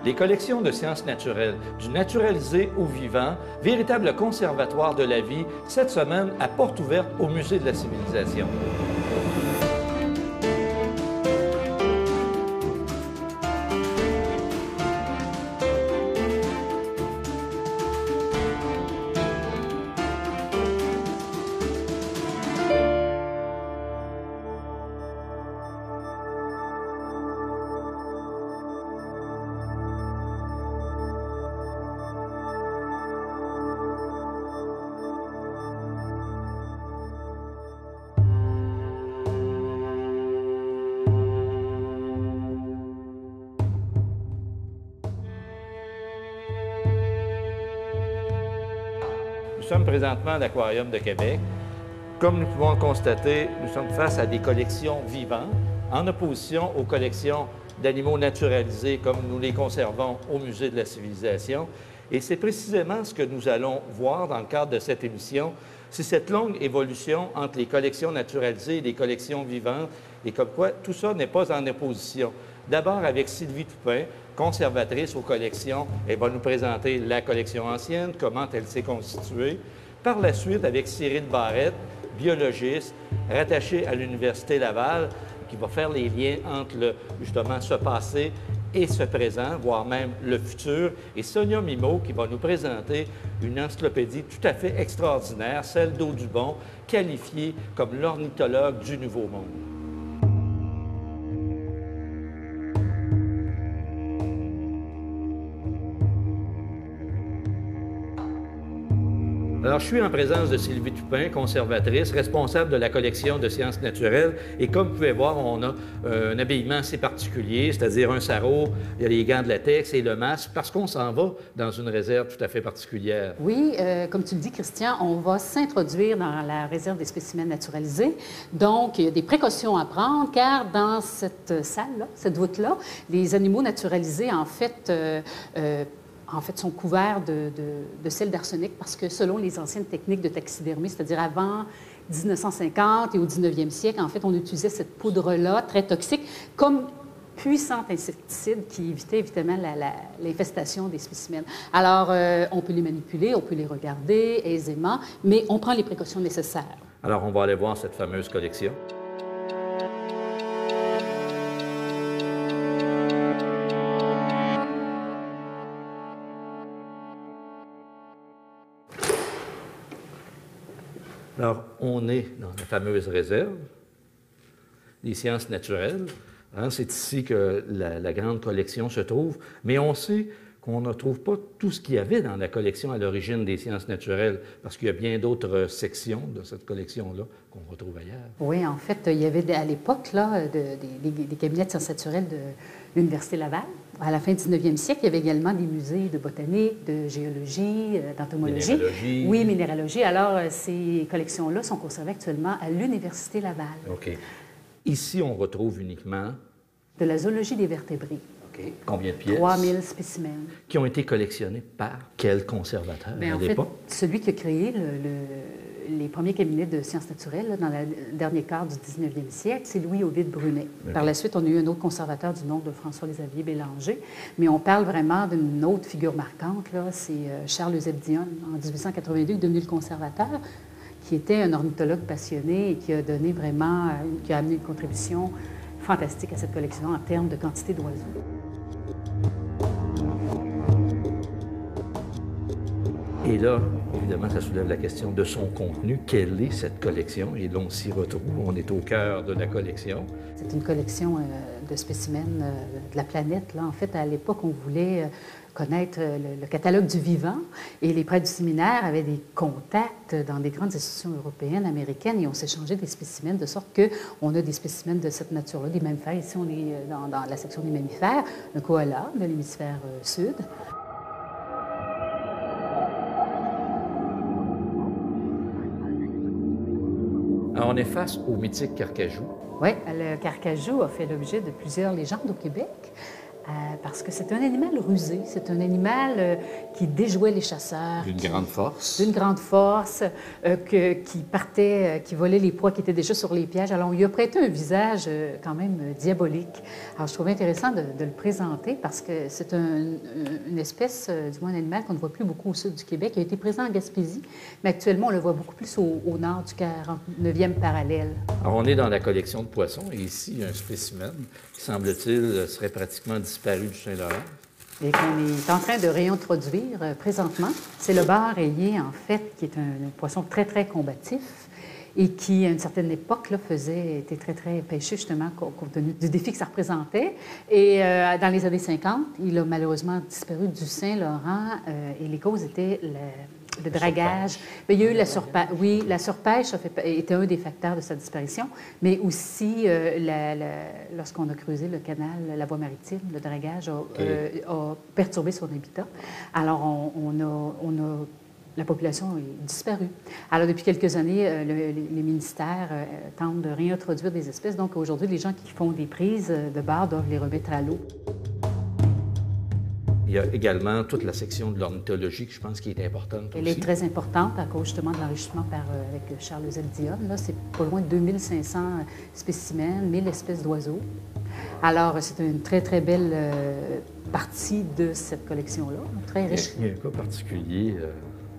Les collections de sciences naturelles, du naturalisé au vivant, véritable conservatoire de la vie, cette semaine à porte ouverte au Musée de la civilisation. Nous sommes présentement à l'Aquarium de Québec. Comme nous pouvons le constater, nous sommes face à des collections vivantes, en opposition aux collections d'animaux naturalisés comme nous les conservons au Musée de la civilisation. Et c'est précisément ce que nous allons voir dans le cadre de cette émission, c'est cette longue évolution entre les collections naturalisées et les collections vivantes, et comme quoi tout ça n'est pas en opposition. D'abord avec Sylvie Toupin, conservatrice aux collections. Elle va nous présenter la collection ancienne, comment elle s'est constituée. Par la suite, avec Cyril Barrette, biologiste, rattaché à l'Université Laval, qui va faire les liens entre justement ce passé et ce présent, voire même le futur. Et Sonia Mimaud, qui va nous présenter une encyclopédie tout à fait extraordinaire, celle d'Audubon, qualifiée comme l'ornithologue du Nouveau Monde. Alors, je suis en présence de Sylvie Toupin, conservatrice, responsable de la collection de sciences naturelles. Et comme vous pouvez voir, on a un habillement assez particulier, c'est-à-dire un sarrau, il y a les gants de latex et le masque, parce qu'on s'en va dans une réserve tout à fait particulière. Oui, comme tu le dis, Christian, on va s'introduire dans la réserve des spécimens naturalisés. Donc, il y a des précautions à prendre, car dans cette salle-là, cette voûte-là, les animaux naturalisés, en fait, sont couverts de sel d'arsenic parce que selon les anciennes techniques de taxidermie, c'est-à-dire avant 1950 et au 19e siècle, en fait, on utilisait cette poudre-là, très toxique, comme puissant insecticide qui évitait évidemment l'infestation des spécimens. Alors, on peut les manipuler, on peut les regarder aisément, mais on prend les précautions nécessaires. Alors, on va aller voir cette fameuse collection. Alors, on est dans la fameuse réserve des sciences naturelles. Hein, c'est ici que la grande collection se trouve, mais on sait qu'on ne trouve pas tout ce qu'il y avait dans la collection à l'origine des sciences naturelles, parce qu'il y a bien d'autres sections de cette collection-là qu'on retrouve ailleurs. Oui, en fait, il y avait à l'époque des cabinets de sciences naturelles de l'Université Laval. À la fin du 19e siècle, il y avait également des musées de botanique, de géologie, d'entomologie. Minéralogie. Oui, minéralogie. Alors, ces collections-là sont conservées actuellement à l'Université Laval. OK. Ici, on retrouve uniquement... de la zoologie des vertébrés. OK. Combien de pièces? 3000 spécimens. Qui ont été collectionnés par quel conservateur à l'époque? Celui qui a créé les premiers cabinets de sciences naturelles dans le dernier quart du 19e siècle, c'est Louis-Ovide Brunet. Okay. Par la suite, on a eu un autre conservateur du nom de François-Xavier Bélanger, mais on parle vraiment d'une autre figure marquante, c'est Charles-Eusèbe Dionne, en 1882, devenu le conservateur, qui était un ornithologue passionné et qui a donné vraiment, qui a amené une contribution fantastique à cette collection en termes de quantité d'oiseaux. Et là, évidemment, ça soulève la question de son contenu. Quelle est cette collection? Et là, on s'y retrouve. On est au cœur de la collection. C'est une collection de spécimens de la planète. Là. En fait, à l'époque, on voulait connaître le catalogue du vivant. Et les prêtres du séminaire avaient des contacts dans des grandes institutions européennes, américaines, et on s'échangeait des spécimens, de sorte qu'on a des spécimens de cette nature-là, des mammifères. Ici, on est dans la section des mammifères, un koala de l'hémisphère sud. Alors, on est face au mythique carcajou. Oui, le carcajou a fait l'objet de plusieurs légendes au Québec. parce que c'est un animal rusé, c'est un animal qui déjouait les chasseurs. D'une grande force. D'une grande force, qui partait, qui volait les proies qui étaient déjà sur les pièges. Alors, on lui a prêté un visage quand même diabolique. Alors, je trouvais intéressant de le présenter parce que c'est une espèce, du moins un animal qu'on ne voit plus beaucoup au sud du Québec. Il a été présent en Gaspésie, mais actuellement, on le voit beaucoup plus au nord du 49e parallèle. Alors, on est dans la collection de poissons et ici, il y a un spécimen qui, semble-t-il, serait pratiquement disparu du Saint-Laurent. Et qu'on est en train de réintroduire présentement. C'est le bar rayé, en fait, qui est un poisson très, très combatif et qui, à une certaine époque, là, était très, très pêché, justement, compte tenu du défi que ça représentait. Et dans les années 50, il a malheureusement disparu du Saint-Laurent et les causes étaient le dragage. Mais il y a eu la surpêche. Oui, la surpêche était un des facteurs de sa disparition, mais aussi lorsqu'on a creusé le canal, la voie maritime, le dragage a perturbé son habitat. Alors, la population est disparue. Alors, depuis quelques années, les ministères tentent de réintroduire des espèces. Donc, aujourd'hui, les gens qui font des prises de bar doivent les remettre à l'eau. Il y a également toute la section de l'ornithologie, que je pense qui est importante aussi. Elle est très importante à cause justement de l'enrichissement avec Charles Z. Dionne. Là, c'est pas loin de 2500 spécimens, 1000 espèces d'oiseaux. Alors, c'est une très, très belle partie de cette collection-là, très riche. Il y a un cas particulier,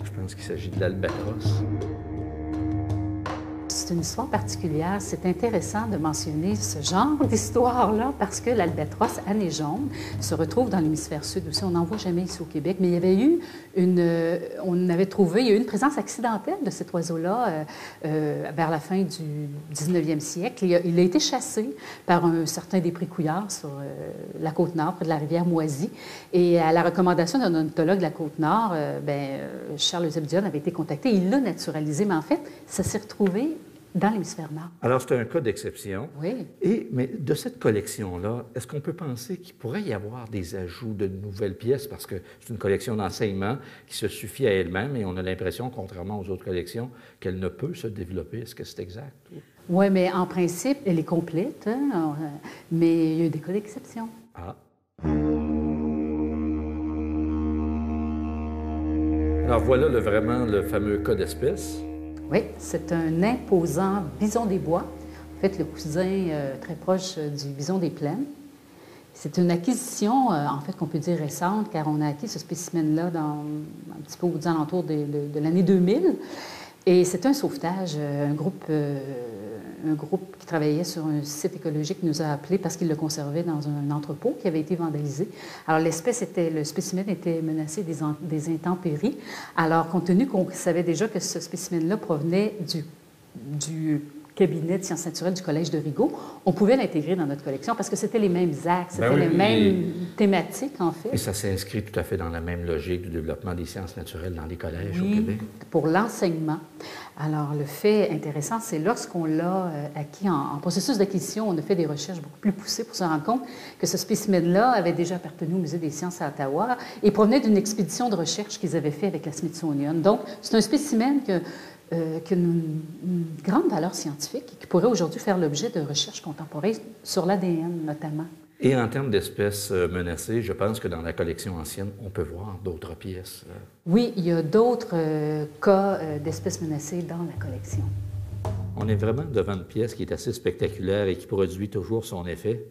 je pense qu'il s'agit de l'albatros. C'est une histoire particulière. C'est intéressant de mentionner ce genre d'histoire-là parce que l'albatros à nez jaune se retrouve dans l'hémisphère sud aussi. On n'en voit jamais ici au Québec, mais il y avait eu il y a eu une présence accidentelle de cet oiseau-là vers la fin du 19e siècle. Il a été chassé par un certain Desprez-Couillard sur la Côte-Nord, près de la rivière Moisy. Et à la recommandation d'un ornithologue de la Côte-Nord, Charles Z. Dionne avait été contacté. Il l'a naturalisé, mais en fait, ça s'est retrouvé dans l'hémisphère nord. Alors, c'est un cas d'exception. Oui. Mais de cette collection-là, est-ce qu'on peut penser qu'il pourrait y avoir des ajouts de nouvelles pièces? Parce que c'est une collection d'enseignement qui se suffit à elle-même et on a l'impression, contrairement aux autres collections, qu'elle ne peut se développer. Est-ce que c'est exact? Oui, mais en principe, elle est complète, hein? Mais il y a eu des cas d'exception. Ah. Alors, voilà vraiment le fameux cas d'espèce. Oui, c'est un imposant bison des bois, en fait le cousin très proche du bison des plaines. C'est une acquisition, en fait, qu'on peut dire récente, car on a acquis ce spécimen-là un petit peu aux alentours de l'année 2000. Et c'est un sauvetage. Un groupe qui travaillait sur un site écologique nous a appelés parce qu'il le conservait dans un entrepôt qui avait été vandalisé. Alors, le spécimen était menacé des intempéries. Alors, compte tenu qu'on savait déjà que ce spécimen-là provenait du cabinet de sciences naturelles du Collège de Rigaud, on pouvait l'intégrer dans notre collection parce que c'était les mêmes axes, c'était les mêmes thématiques, en fait. Et ça s'inscrit tout à fait dans la même logique du développement des sciences naturelles dans les collèges au Québec. Pour l'enseignement. Alors, le fait intéressant, c'est lorsqu'on l'a acquis en processus d'acquisition, on a fait des recherches beaucoup plus poussées pour se rendre compte que ce spécimen-là avait déjà appartenu au Musée des sciences à Ottawa et provenait d'une expédition de recherche qu'ils avaient fait avec la Smithsonian. Donc, c'est un spécimen qui a une grande valeur scientifique et qui pourrait aujourd'hui faire l'objet de recherches contemporaines sur l'ADN, notamment. Et en termes d'espèces menacées, je pense que dans la collection ancienne, on peut voir d'autres pièces. Oui, il y a d'autres cas d'espèces menacées dans la collection. On est vraiment devant une pièce qui est assez spectaculaire et qui produit toujours son effet.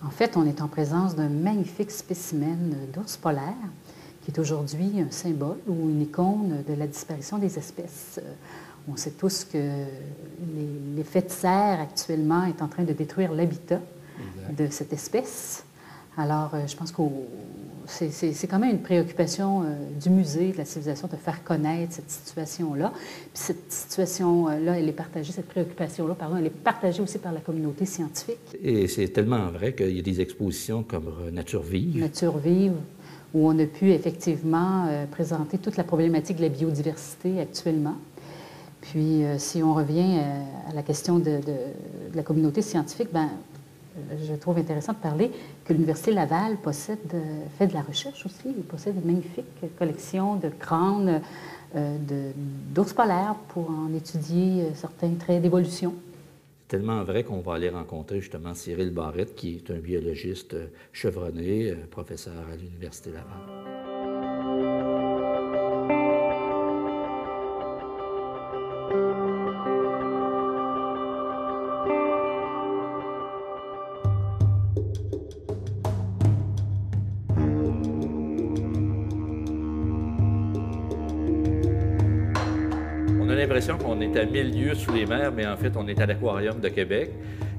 En fait, on est en présence d'un magnifique spécimen d'ours polaire qui est aujourd'hui un symbole ou une icône de la disparition des espèces. On sait tous que l'effet de serre actuellement est en train de détruire l'habitat de cette espèce. Alors, je pense que c'est quand même une préoccupation du musée, de la civilisation, de faire connaître cette situation-là. Puis cette situation-là, elle est partagée, cette préoccupation-là, pardon, elle est partagée aussi par la communauté scientifique. Et c'est tellement vrai qu'il y a des expositions comme Nature vive. Nature vive, où on a pu effectivement présenter toute la problématique de la biodiversité actuellement. Puis, si on revient à la question de la communauté scientifique, je trouve intéressant de parler que l'Université Laval fait de la recherche aussi. Il possède une magnifique collection de crânes d'ours polaires pour en étudier certains traits d'évolution. tellement vrai qu'on va aller rencontrer justement Cyril Barrette, qui est un biologiste chevronné, professeur à l'Université Laval. On a l'impression qu'on est à 1000 lieues sous les mers, mais en fait, on est à l'Aquarium de Québec.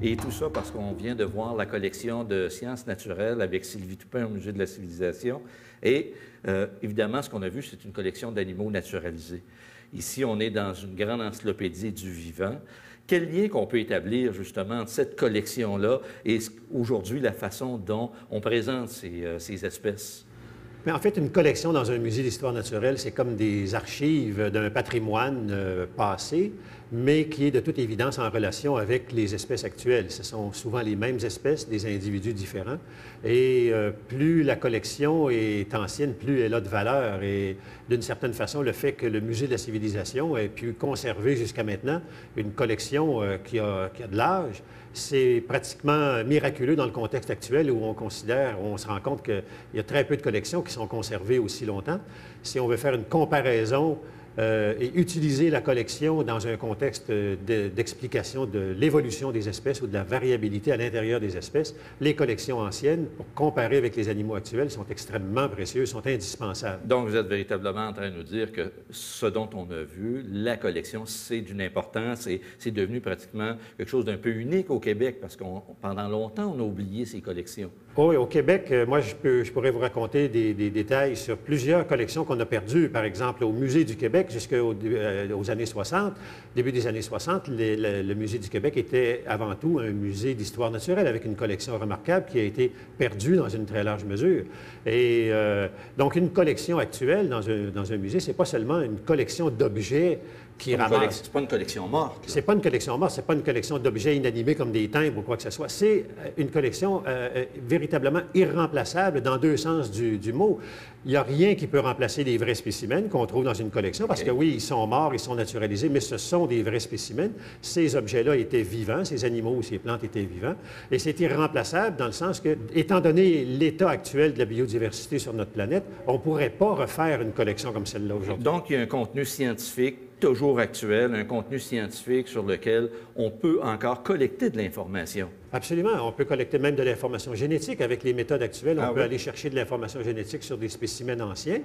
Et tout ça parce qu'on vient de voir la collection de sciences naturelles avec Sylvie Toupin au Musée de la Civilisation. Et évidemment, ce qu'on a vu, c'est une collection d'animaux naturalisés. Ici, on est dans une grande encyclopédie du vivant. Quel lien qu'on peut établir justement entre cette collection-là et aujourd'hui la façon dont on présente ces espèces? Mais en fait, une collection dans un musée d'histoire naturelle, c'est comme des archives d'un patrimoine passé, mais qui est de toute évidence en relation avec les espèces actuelles. Ce sont souvent les mêmes espèces, des individus différents. Et plus la collection est ancienne, plus elle a de valeur. Et d'une certaine façon, le fait que le Musée de la Civilisation ait pu conserver jusqu'à maintenant une collection qui a de l'âge, c'est pratiquement miraculeux dans le contexte actuel où on considère, où on se rend compte qu'il y a très peu de collections qui sont conservées aussi longtemps. Si on veut faire une comparaison et utiliser la collection dans un contexte d'explication de l'évolution des espèces ou de la variabilité à l'intérieur des espèces, les collections anciennes, pour comparer avec les animaux actuels, sont extrêmement précieuses, sont indispensables. Donc, vous êtes véritablement en train de nous dire que ce dont on a vu, la collection, c'est d'une importance et c'est devenu pratiquement quelque chose d'un peu unique au Québec parce qu'on pendant longtemps, on a oublié ces collections. Oui, au Québec, moi, je pourrais vous raconter des détails sur plusieurs collections qu'on a perdues. Par exemple, au Musée du Québec, jusqu'aux années 60, début des années 60, le Musée du Québec était avant tout un musée d'histoire naturelle avec une collection remarquable qui a été perdue dans une très large mesure. Et donc, une collection actuelle dans un musée, c'est pas seulement une collection d'objets qui ramassent. C'est pas une collection morte. C'est pas une collection morte, c'est pas une collection d'objets inanimés comme des timbres ou quoi que ce soit. C'est une collection véritablement irremplaçable dans deux sens du mot. Il n'y a rien qui peut remplacer les vrais spécimens qu'on trouve dans une collection, parce que oui, ils sont morts, ils sont naturalisés, mais ce sont des vrais spécimens. Ces objets-là étaient vivants, ces animaux ou ces plantes étaient vivants, et c'est irremplaçable dans le sens que, étant donné l'état actuel de la biodiversité sur notre planète, on ne pourrait pas refaire une collection comme celle-là aujourd'hui. Donc, il y a un contenu scientifique toujours actuel, un contenu scientifique sur lequel on peut encore collecter de l'information. Absolument. On peut collecter même de l'information génétique avec les méthodes actuelles. On peut aller chercher de l'information génétique sur des spécimens anciens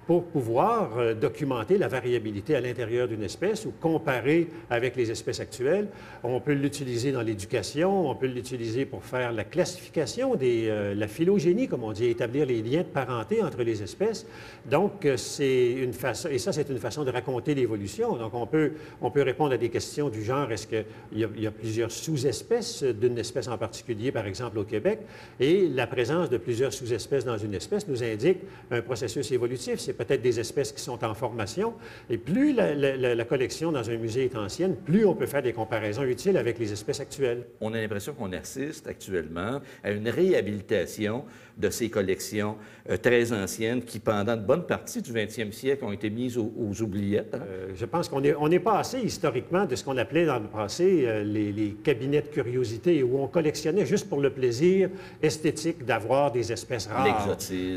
pour pouvoir documenter la variabilité à l'intérieur d'une espèce ou comparer avec les espèces actuelles. On peut l'utiliser dans l'éducation, on peut l'utiliser pour faire la classification, la phylogénie, comme on dit, établir les liens de parenté entre les espèces. Donc, c'est une façon, et ça, c'est une façon de raconter l'évolution. Donc, on peut répondre à des questions du genre, est-ce qu'il y a plusieurs sous-espèces d'une espèce en particulier, par exemple au Québec, et la présence de plusieurs sous-espèces dans une espèce nous indique un processus évolutif. C'est peut-être des espèces qui sont en formation, et plus la collection dans un musée est ancienne, plus on peut faire des comparaisons utiles avec les espèces actuelles. On a l'impression qu'on assiste actuellement à une réhabilitation de ces collections très anciennes qui, pendant une bonne partie du 20e siècle, ont été mises aux oubliettes. Je pense qu'on est passé historiquement de ce qu'on appelait dans le passé les cabinets de curiosité où on collectionnait juste pour le plaisir esthétique d'avoir des espèces rares.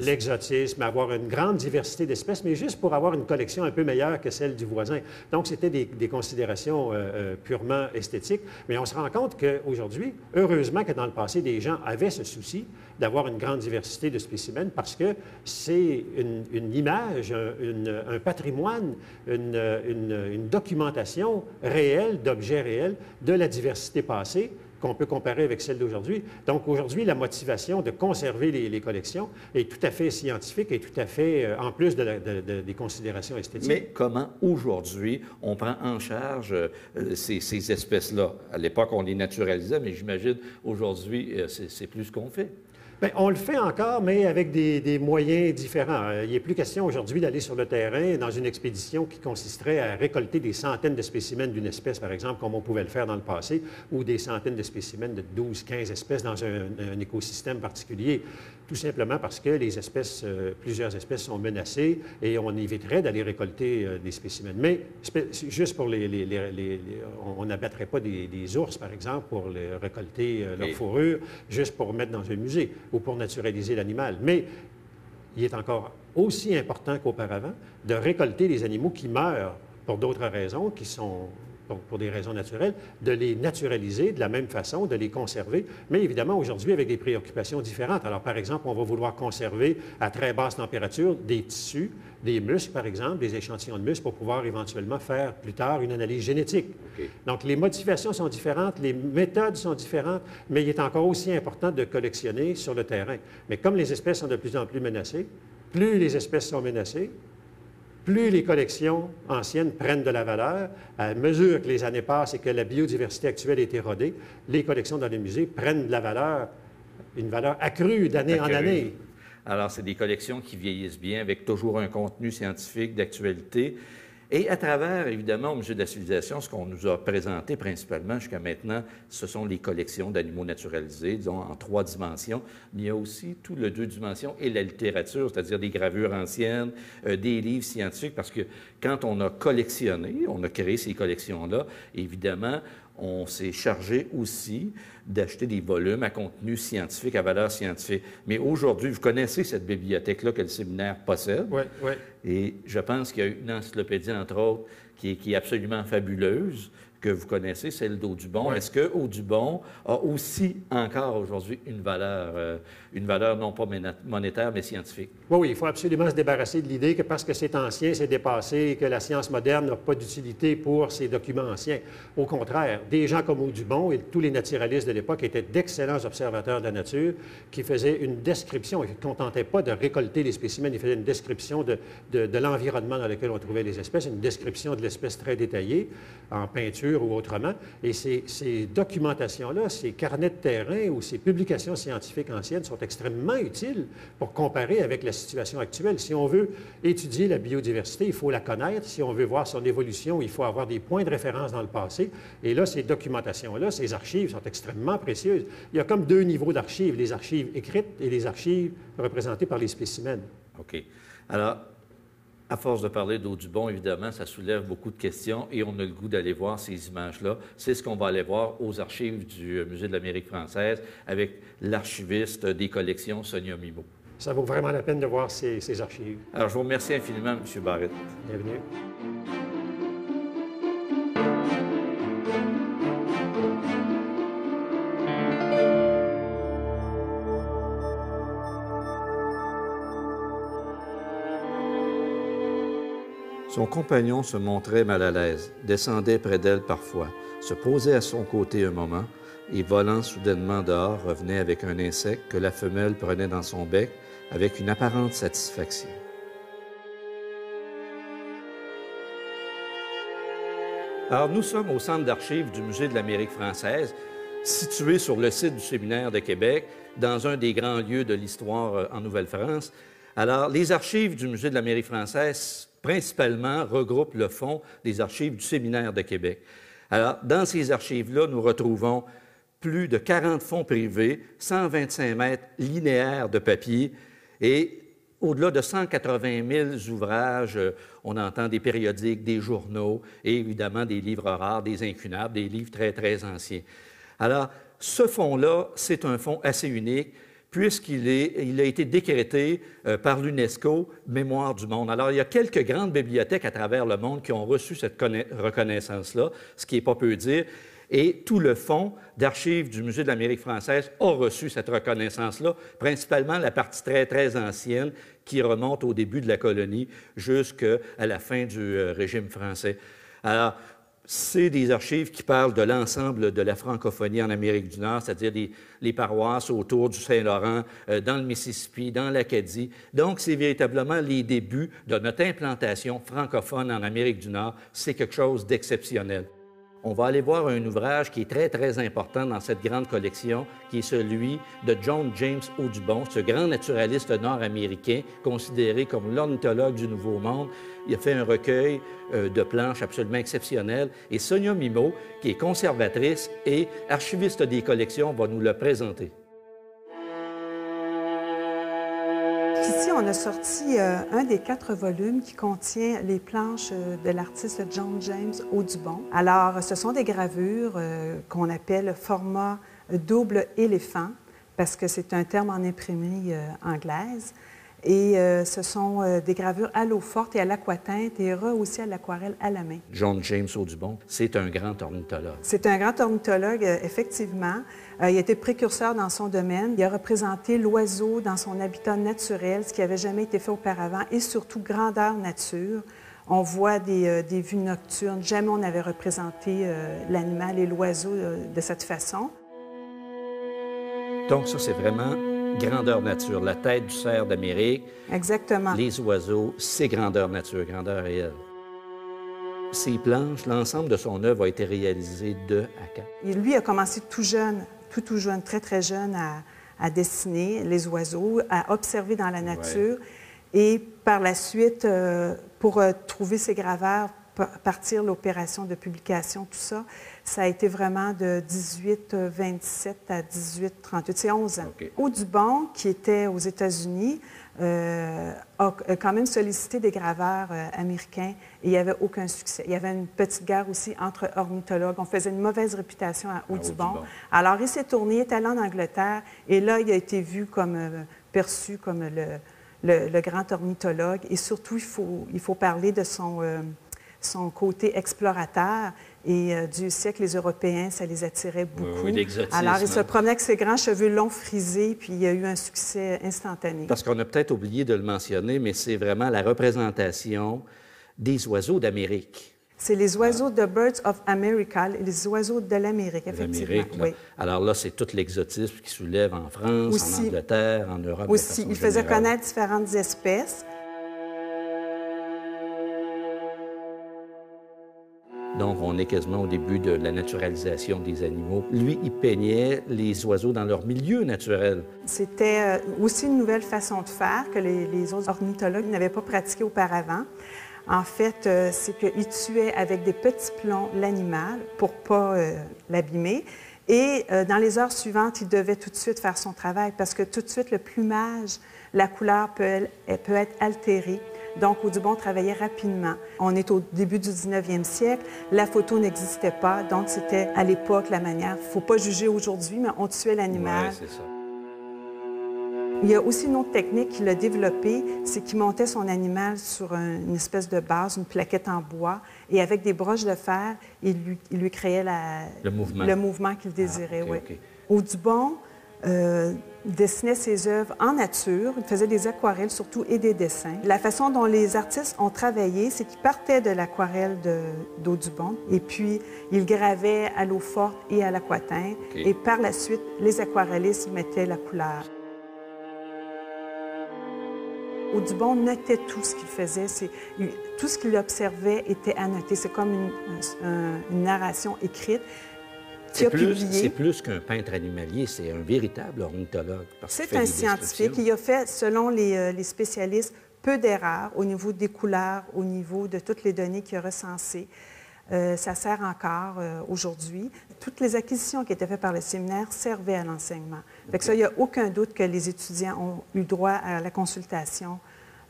L'exotisme, avoir une grande diversité d'espèces, mais juste pour avoir une collection un peu meilleure que celle du voisin. Donc, c'était des considérations purement esthétiques. Mais on se rend compte qu'aujourd'hui, heureusement que dans le passé, des gens avaient ce souci d'avoir une grande diversité de spécimens parce que c'est une image, un patrimoine, une documentation réelle d'objets réels de la diversité passée qu'on peut comparer avec celle d'aujourd'hui. Donc, aujourd'hui, la motivation de conserver les collections est tout à fait scientifique et tout à fait, en plus des considérations esthétiques. Mais comment, aujourd'hui, on prend en charge ces espèces-là? À l'époque, on les naturalisait, mais j'imagine, aujourd'hui, c'est plus ce qu'on fait. Bien, on le fait encore, mais avec des moyens différents. Il n'est plus question aujourd'hui d'aller sur le terrain dans une expédition qui consisterait à récolter des centaines de spécimens d'une espèce, par exemple, comme on pouvait le faire dans le passé, ou des centaines de spécimens de 12, 15 espèces dans un écosystème particulier, tout simplement parce que les espèces, plusieurs espèces sont menacées et on éviterait d'aller récolter des spécimens. Mais juste pour on n'abattrait pas des ours, par exemple, pour récolter leur fourrure, juste pour mettre dans un musée ou pour naturaliser l'animal. Mais il est encore aussi important qu'auparavant de récolter les animaux qui meurent pour d'autres raisons, qui sont pour des raisons naturelles, de les naturaliser de la même façon, de les conserver, mais évidemment aujourd'hui avec des préoccupations différentes. Alors par exemple, on va vouloir conserver à très basse température des tissus, des muscles par exemple, des échantillons de muscles pour pouvoir éventuellement faire plus tard une analyse génétique. Okay. Donc les motivations sont différentes, les méthodes sont différentes, mais il est encore aussi important de collectionner sur le terrain. Mais comme les espèces sont de plus en plus menacées, plus les espèces sont menacées, plus les collections anciennes prennent de la valeur, à mesure que les années passent et que la biodiversité actuelle est érodée, les collections dans les musées prennent de la valeur, une valeur accrue d'année en année. Alors, c'est des collections qui vieillissent bien, avec toujours un contenu scientifique d'actualité. Et à travers, évidemment, au Musée de la civilisation, ce qu'on nous a présenté principalement jusqu'à maintenant, ce sont les collections d'animaux naturalisés, disons, en 3 dimensions. Mais il y a aussi tout le 2 dimensions et la littérature, c'est-à-dire des gravures anciennes, des livres scientifiques, parce que quand on a collectionné, on a créé ces collections-là, évidemment, on s'est chargé aussi d'acheter des volumes à contenu scientifique, à valeur scientifique. Mais aujourd'hui, vous connaissez cette bibliothèque-là que le séminaire possède. Oui, oui. Et je pense qu'il y a une encyclopédie, entre autres, qui est absolument fabuleuse, que vous connaissez, celle d'Audubon. Oui. Est-ce que Audubon a aussi encore aujourd'hui une valeur non pas monétaire, mais scientifique? Oui, il faut absolument se débarrasser de l'idée que parce que c'est ancien, c'est dépassé et que la science moderne n'a pas d'utilité pour ces documents anciens. Au contraire, des gens comme Audubon et tous les naturalistes de l'époque étaient d'excellents observateurs de la nature qui faisaient une description. Ils ne se contentaient pas de récolter les spécimens, ils faisaient une description de l'environnement dans lequel on trouvait les espèces, une description de l'espèce très détaillée, en peinture ou autrement. Et ces documentations-là, ces carnets de terrain ou ces publications scientifiques anciennes sont extrêmement utiles pour comparer avec la situation actuelle. Si on veut étudier la biodiversité, il faut la connaître. Si on veut voir son évolution, il faut avoir des points de référence dans le passé. Et là, ces documentations-là, ces archives sont extrêmement précieuses. Il y a comme 2 niveaux d'archives, les archives écrites et les archives représentées par les spécimens. OK. Alors, à force de parler d'Audubon, évidemment, ça soulève beaucoup de questions et on a le goût d'aller voir ces images-là. C'est ce qu'on va aller voir aux archives du Musée de l'Amérique française avec l'archiviste des collections, Sonia Mimo. Ça vaut vraiment la peine de voir ces archives. Alors, je vous remercie infiniment, M. Barrett. Bienvenue. Son compagnon se montrait mal à l'aise, descendait près d'elle parfois, se posait à son côté un moment et, volant soudainement dehors, revenait avec un insecte que la femelle prenait dans son bec avec une apparente satisfaction. Alors, nous sommes au centre d'archives du Musée de l'Amérique française, situé sur le site du Séminaire de Québec, dans un des grands lieux de l'histoire en Nouvelle-France. Alors, les archives du Musée de l'Amérique française principalement regroupe le fonds des archives du Séminaire de Québec. Alors, dans ces archives-là, nous retrouvons plus de 40 fonds privés, 125 mètres linéaires de papier et au-delà de 180 000 ouvrages. On entend des périodiques, des journaux et évidemment des livres rares, des incunables, des livres très, très anciens. Alors, ce fonds-là, c'est un fonds assez unique, puisqu'il a été décrété par l'UNESCO Mémoire du monde. Alors, il y a quelques grandes bibliothèques à travers le monde qui ont reçu cette reconnaissance-là, ce qui n'est pas peu dire, et tout le fonds d'archives du Musée de l'Amérique française a reçu cette reconnaissance-là, principalement la partie très, très ancienne qui remonte au début de la colonie jusqu'à la fin du régime français. Alors, c'est des archives qui parlent de l'ensemble de la francophonie en Amérique du Nord, c'est-à-dire les paroisses autour du Saint-Laurent, dans le Mississippi, dans l'Acadie. Donc, c'est véritablement les débuts de notre implantation francophone en Amérique du Nord. C'est quelque chose d'exceptionnel. On va aller voir un ouvrage qui est très, très important dans cette grande collection, qui est celui de John James Audubon, ce grand naturaliste nord-américain, considéré comme l'ornithologue du Nouveau Monde. Il a fait un recueil de planches absolument exceptionnel. Et Sonia Mimo, qui est conservatrice et archiviste des collections, va nous le présenter. Ici, on a sorti un des 4 volumes qui contient les planches de l'artiste John James Audubon. Alors, ce sont des gravures qu'on appelle format double éléphant, parce que c'est un terme en imprimerie anglaise. Et ce sont des gravures à l'eau forte et à l'aquatinte et aussi à l'aquarelle à la main. John James Audubon, c'est un grand ornithologue. C'est un grand ornithologue, effectivement. Il a été précurseur dans son domaine. Il a représenté l'oiseau dans son habitat naturel, ce qui n'avait jamais été fait auparavant, et surtout grandeur nature. On voit des vues nocturnes. Jamais on n'avait représenté l'animal et l'oiseau de cette façon. Donc ça, c'est vraiment grandeur nature, la tête du cerf d'Amérique. Exactement. Les oiseaux, c'est grandeur nature, grandeur réelle. Ces planches, l'ensemble de son œuvre a été réalisé de à 4. Et lui a commencé tout jeune, tout jeune, très, très jeune, à dessiner les oiseaux, à observer dans la nature. Ouais. Et par la suite, pour trouver ses graveurs, partir l'opération de publication, tout ça, ça a été vraiment de 1827 à 1838, c'est 11 ans. Okay. Audubon, qui était aux États-Unis, a quand même sollicité des graveurs américains et il n'y avait aucun succès. Il y avait une petite guerre aussi entre ornithologues. On faisait une mauvaise réputation à Audubon. Alors, il s'est tourné, il est allé en Angleterre et là, il a été vu comme, perçu comme le grand ornithologue. Et surtout, il faut parler de son côté explorateur. Et Dieu sait que les Européens, ça les attirait beaucoup. Oui, l'exotisme. Alors, il se promenait avec ses grands cheveux longs frisés, puis il y a eu un succès instantané. Parce qu'on a peut-être oublié de le mentionner, mais c'est vraiment la représentation des oiseaux d'Amérique. C'est les oiseaux de Birds of America, les oiseaux de l'Amérique, effectivement. Oui. Alors là, c'est tout l'exotisme qui soulève en France, aussi, en Angleterre, en Europe. Aussi, il faisait connaître différentes espèces. Donc, on est quasiment au début de la naturalisation des animaux. Lui, il peignait les oiseaux dans leur milieu naturel. C'était aussi une nouvelle façon de faire que les autres ornithologues n'avaient pas pratiqué auparavant. En fait, c'est qu'ils tuaient avec des petits plombs l'animal pour ne pas l'abîmer. Et dans les heures suivantes, il devait tout de suite faire son travail parce que tout de suite, le plumage, la couleur peut être altérée. Donc, Audubon travaillait rapidement. On est au début du 19e siècle. La photo n'existait pas. Donc, c'était à l'époque la manière. Il ne faut pas juger aujourd'hui, mais on tuait l'animal. Oui, c'est ça. Il y a aussi une autre technique qu'il a développée, c'est qu'il montait son animal sur une espèce de base, une plaquette en bois, et avec des broches de fer, il lui créait le mouvement qu'il désirait. Okay. Audubon dessinait ses œuvres en nature, il faisait des aquarelles surtout et des dessins. La façon dont les artistes ont travaillé, c'est qu'ils partaient de l'aquarelle d'Audubon et puis ils gravaient à l'eau forte et à l'aquatinte. Et par la suite, les aquarellistes y mettaient la couleur. Audubon notait tout ce qu'il faisait. Tout ce qu'il observait était annoté. C'est comme une narration écrite. C'est plus qu'un peintre animalier, c'est un véritable ornithologue. C'est un scientifique. Il a fait, selon les spécialistes, peu d'erreurs au niveau des couleurs, au niveau de toutes les données qu'il a recensées. Ça sert encore aujourd'hui. Toutes les acquisitions qui étaient faites par le séminaire servaient à l'enseignement. Fait que ça, il n'y a aucun doute que les étudiants ont eu droit à la consultation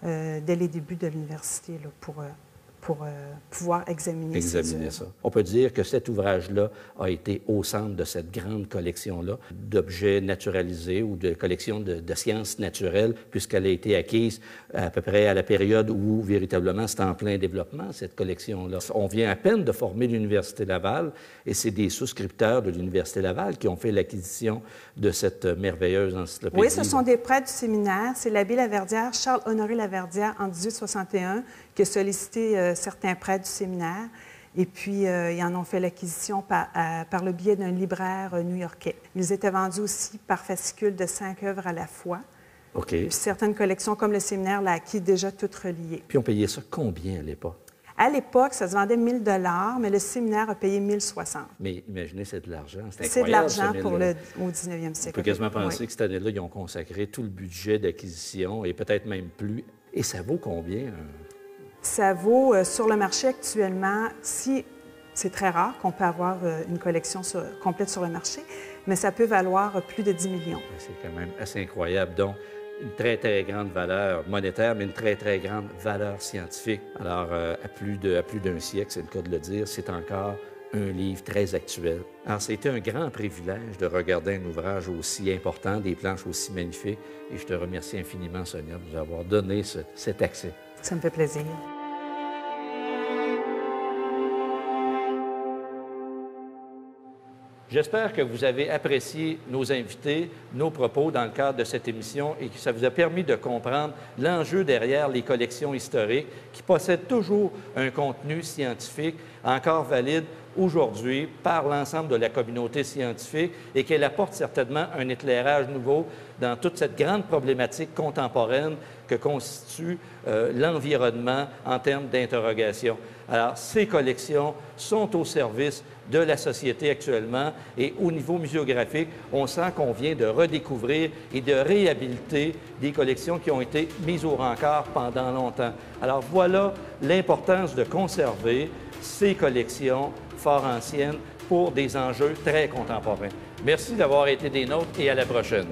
dès les débuts de l'université pour pouvoir examiner ça. On peut dire que cet ouvrage-là a été au centre de cette grande collection-là d'objets naturalisés ou de collections de sciences naturelles, puisqu'elle a été acquise à peu près à la période où, véritablement, c'était en plein développement, cette collection-là. On vient à peine de former l'Université Laval, et c'est des souscripteurs de l'Université Laval qui ont fait l'acquisition de cette merveilleuse encyclopédie. Oui, ce sont des prêtres du séminaire. C'est l'abbé Laverdière, Charles-Honoré Laverdière, en 1861, qui a sollicité certains prêtres du séminaire. Et puis, ils en ont fait l'acquisition par le biais d'un libraire new-yorkais. Ils étaient vendus aussi par fascicule de 5 œuvres à la fois. OK. Puis certaines collections, comme le séminaire, l'a acquis déjà toutes reliées. Puis on payait ça combien à l'époque? À l'époque, ça se vendait 1 000 $, mais le séminaire a payé 1 060. Mais imaginez, c'est de l'argent. C'est de l'argent au 19e siècle. On peut quasiment penser que cette année-là, ils ont consacré tout le budget d'acquisition et peut-être même plus. Et ça vaut combien? Ça vaut, sur le marché actuellement, si c'est très rare qu'on peut avoir une collection complète sur le marché, mais ça peut valoir plus de 10 millions. C'est quand même assez incroyable. Donc, une très, très grande valeur monétaire, mais une très, très grande valeur scientifique. Alors, à plus d'un siècle, c'est le cas de le dire, c'est encore un livre très actuel. Alors, c'était un grand privilège de regarder un ouvrage aussi important, des planches aussi magnifiques, et je te remercie infiniment, Sonia, de nous avoir donné cet accès. Ça me fait plaisir. J'espère que vous avez apprécié nos invités, nos propos dans le cadre de cette émission et que ça vous a permis de comprendre l'enjeu derrière les collections historiques qui possèdent toujours un contenu scientifique encore valide aujourd'hui par l'ensemble de la communauté scientifique et qu'elle apporte certainement un éclairage nouveau dans toute cette grande problématique contemporaine que constitue l'environnement en termes d'interrogation. Alors, ces collections sont au service de la société actuellement et au niveau muséographique, on sent qu'on vient de redécouvrir et de réhabiliter des collections qui ont été mises au rencard pendant longtemps. Alors voilà l'importance de conserver ces collections fort anciennes pour des enjeux très contemporains. Merci d'avoir été des nôtres et à la prochaine.